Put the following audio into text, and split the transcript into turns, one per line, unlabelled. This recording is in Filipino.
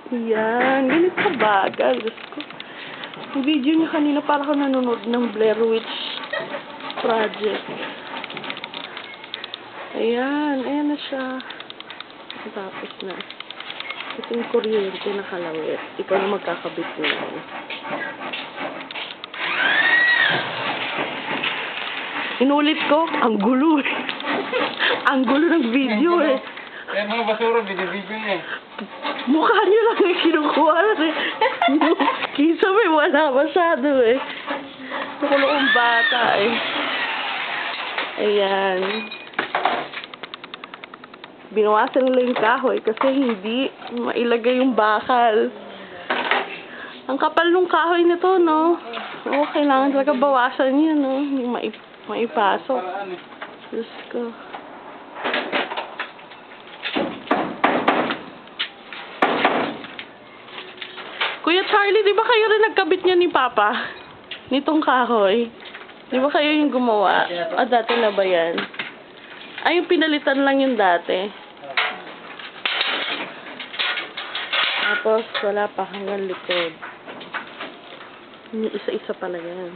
Yan, ganito kabagal. Diyos ko. Yung video niya kanina para ako nanonood ng Blair Witch Project. Ayan, ayan na siya. Tapos na. Ito yung kuryente na kalawit. Ikaw na magkakabit mo yan. Inulit ko, ang gulo eh. Ang gulo ng video eh.
Yan mga basura, video niya eh.
Mukha niyo lang yung kinukuha eh. Kisa may wala masyado eh. Nakulong bata eh. Ayan. Binawasan nila yung kahoy kasi hindi mailagay yung bakal. Ang kapal ng kahoy nito, no? Oo, kailangan talaga bawasan yun, no? Hindi maipasok. Diyos ko. Kuya Charlie, di ba kayo rin nagkabit niya ni Papa? Nitong kahoy? Di ba kayo yung gumawa? Dati na ba yan? Ay, yung pinalitan lang yung dati. Tapos, wala pa hanggang likod. Isa-isa pala yan.